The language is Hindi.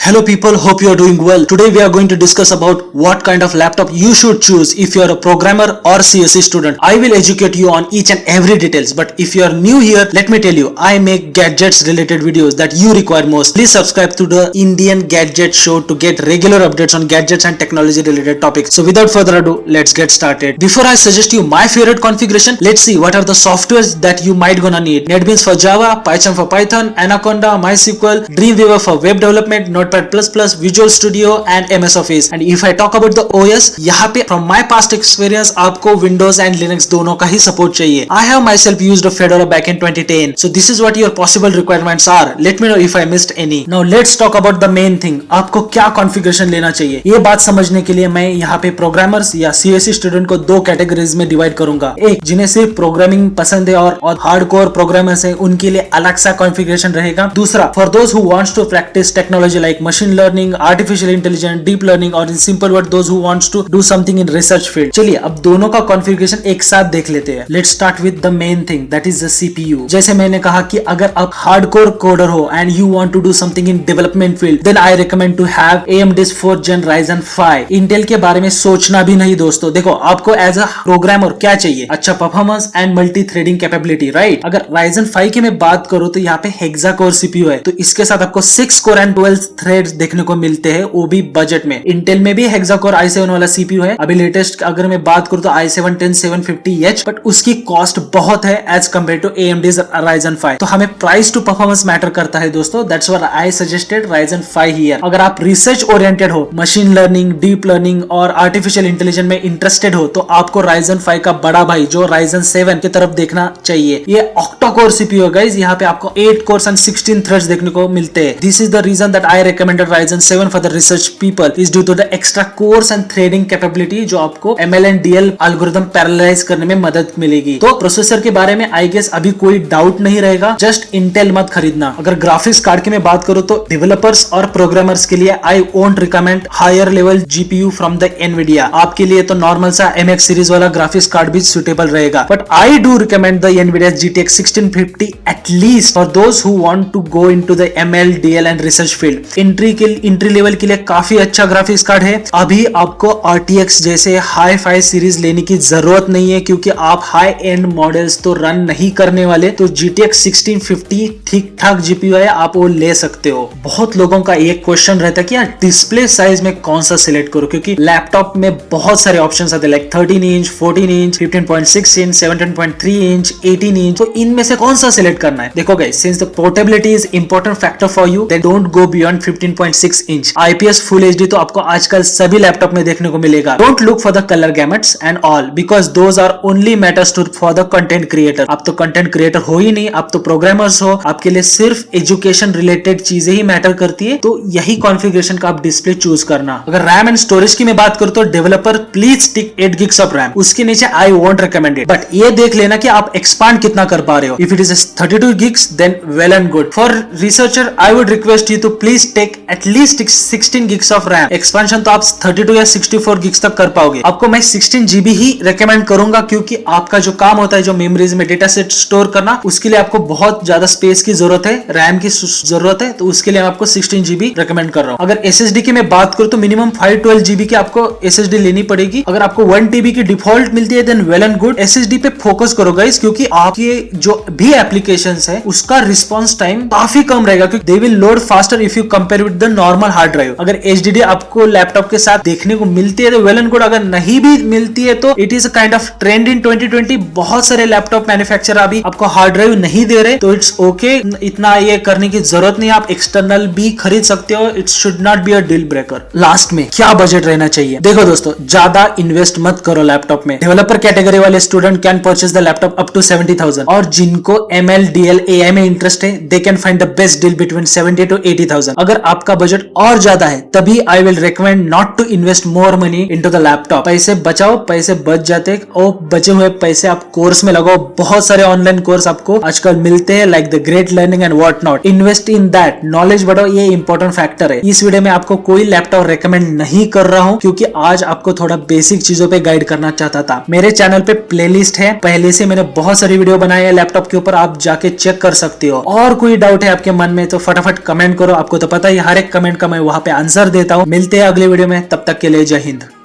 Hello people, hope you are doing well. Today we are going to discuss about what kind of laptop you should choose if you are a programmer or CSE student. I will educate you on each and every details, but if you are new here, let me tell you, I make gadgets related videos that you require most. Please subscribe to the Indian Gadget Show to get regular updates on gadgets and technology related topics. So without further ado, let's get started. Before I suggest you my favorite configuration, let's see what are the softwares that you might gonna need. NetBeans for Java, PyCharm for Python, Anaconda, MySQL, Dreamweaver for web development, Notepad++, Visual Studio and MS Office. And if I talk about the OS, यहाँ पे from my past experience आपको Windows and Linux दोनों का ही support चाहिए. I have myself used a Fedora back in 2010. So this is what your possible requirements are. Let me know if I missed any. Now let's talk about the main thing. आपको क्या configuration लेना चाहिए? ये बात समझने के लिए मैं यहाँ पे प्रोग्रामर्स या CSE स्टूडेंट को दो कैटेगरीज में डिवाइड करूंगा. एक जिन्हें सिर्फ प्रोग्रामिंग पसंद है और हार्डकोर प्रोग्रामर्स है, उनके लिए अलग सा कॉन्फ़िगरेशन रहेगा. दूसरा for those who wants to practice technology like machine learning, artificial intelligence, deep learning और in simple word those who wants to do something in research field. चलिए अब दोनों का कॉन्फ़िगरेशन एक साथ देख लेते हैं. Let's start with the main thing that is the CPU. जैसे मैंने कहा कि अगर आप हार्डकोर कोडर हो and you want to do something in development field, then I recommend to have AMD's 4th Gen Ryzen 5. Intel के बारे में सोचना भी नहीं दोस्तों. देखो आपको एज अ प्रोग्रामर क्या चाहिए? अच्छा performance and multi threading capability, right? अगर Ryzen 5 की मैं बात करूं तो यहाँ पे हेक्सा कोर CPU है, तो इसके साथ आपको 6 कोर एंड 12 थ्रेड्स देखने को मिलते हैं, वो भी बजट में. इंटेल में भी हेक्सा कोर i7 वाला CPU है. अभी लेटेस्ट अगर मैं बात करूं तो i7 10750H, बट उसकी कॉस्ट बहुत है as compare to AMD's Ryzen 5. तो हमें प्राइस टू परफॉर्मेंस मैटर करता है दोस्तों. That's why I suggested Ryzen 5 here. अगर आप रिसर्च ओरिएंटेड हो, मशीन लर्निंग, डीप लर्निंग और आर्टिफिशियल इंटेलिजेंस में इंटरेस्टेड हो, तो आपको Ryzen 5 का बड़ा भाई जो Ryzen 7 की तरफ देखना चाहिए. ये ऑक्टा कोर CPU है गाइस. यहाँ पे आपको 8 कोर्स एंड 16 थ्रेड्स देखने को मिलते हैं. This is the reason that I recommended Ryzen 7 for the research people is due to the extra cores and threading capability जो आपको ML and DL algorithm parallelize करने में मदद मिलेगी. तो प्रोसेसर के बारे में आई गेस अभी कोई डाउट नहीं रहेगा. जस्ट इंटेल मत खरीदना. अगर ग्राफिक्स कार्ड की मैं बात करूं तो डेवलपर्स और प्रोग्रामर्स के लिए I won't recommend higher level GPU from the NVIDIA. आपके लिए तो नॉर्मल सा MX सीरीज वाला ग्राफिक्स कार्ड भी सुटेबल रहेगा. But I do recommend the NVIDIA GTX 1650 at least for those who want to go into the ML, DL and research field. Entry level के लिए काफी अच्छा ग्राफिक्स कार्ड है. अभी आपको RTX जैसे हाई फाई सीरीज लेने की जरूरत नहीं है, क्योंकि आप हाई एंड मॉडल्स तो रन नहीं करने वाले. तो GTX 1650 ठीक ठाक GPU है, आप वो ले सकते हो. बहुत लोगों का एक क्वेश्चन रहता है कि यार डिस्प्ले साइज में कौन सा सिलेक्ट करो, क्योंकि लैपटॉप में बहुत सारे ऑप्शन आते हैं like 13 inch, 14 inch, 15.6 inch, 17.3 inch, 18 inch. तो इनमें से कौन सा सिलेक्ट करना है? देखो guys, since the portability is important factor for you, then don't go beyond 15.6 inch. IPS full HD तो आपको आजकल सभी लैपटॉप में देखने को मिलेगा. Don't look for the colour gamuts and all, because those are only matters to for the content creator. आप तो कंटेंट क्रिएटर हो ही नहीं, आप तो प्रोग्रामर्स हो. आपके लिए सिर्फ एजुकेशन रिलेटेड चीजें ही मैटर करती है. तो यही कॉन्फ़िगरेशन का आप डिस्प्ले चूज करना. अगर रैम एंड स्टोरेज की मैं बात करूं तो developer please tick 8 gigs of RAM. उसके नीचे आई वोंट रिकमेंड इट, बट ये देख लेना कि आप एक्सपांड कितना कर पा रहे हो. If it is 32 gigs then well and good. For researcher I would request you to please take at least 16 gigs of RAM. Expansion तो आप 32 या 64 gigs तक कर पाओगे. आपको मैं 16 GB ही रेकमेंड करूंगा, क्योंकि आपका जो काम होता है, जो मेमोरीज में डेटा सेट स्टोर करना, उसके लिए आपको बहुत ज्यादा स्पेस की जरूरत है, रैम की जरूरत है. तो उसके लिए आपको 16 GB रेकमेंड कर रहा हूं. अगर SSD की मैं बात करूं तो मिनिमम 512 GB की आपको SSD लेनी पड़ेगी. अगर आपको 1 TB की डिफॉल्ट मिलती है then well and good. SSD पे फोकस करो गाइस, क्योंकि आपके जो भी एप्लीकेशंस है उसका रिस्पॉन्स टाइम काफी कम रहेगा, क्योंकि they will load faster if you compare with the normal hard drive. अगर HDD आपको लैपटॉप के साथ देखने को मिलती है तो वेल एंड गुड. अगर नहीं भी मिलती है तो it is a kind of trend in 2020. बहुत सारे लैपटॉप मैन्युफैक्चरर अभी आपको हार्ड ड्राइव नहीं दे रहे, तो इट्स ओके. इतना ये करने की जरूरत नहीं. आप एक्सटर्नल भी खरीद सकते हो. It should not be a deal breaker. Last में क्या बजट रहना चाहिए? देखो दोस्तों, ज्यादा इन्वेस्ट मत करो लैपटॉप में. डेवलपर कैटेगरी वाले student can purchase the laptop up to 70,000, और जिनको ML, DL, AI में इंटरेस्ट है, they can find the best deal between 70 to 80,000. अगर आपका बजट और ज्यादा है तभी I will recommend not to invest more money into the laptop. पैसे बचाओ, पैसे बच जाते, और बचे हुए पैसे आप कोर्स में लगाओ. बहुत सारे ऑनलाइन कोर्स आपको आजकल मिलते हैं like the great learning and what not. Invest in that. Knowledge बढ़ाओ, ये इंपॉर्टेंट फैक्टर है. इस वीडियो में आपको कोई लैपटॉप रेकमेंड नहीं कर रहा हूं, क्योंकि आज आपको थोड़ा बेसिक चीजों पे गाइड करना चाहता था. मेरे चैनल पे प्लेलिस्ट है, पहले से मैंने बहुत सारी वीडियो बनाई है लैपटॉप के ऊपर, आप जाके चेक कर सकते हो. और कोई डाउट है आपके मन में तो फटाफट कमेंट करो. आपको तो पता हर एक कमेंट का मैं वहां पे आंसर देता हूँ। मिलते हैं अगले वीडियो में, तब तक के लिए जय हिंद।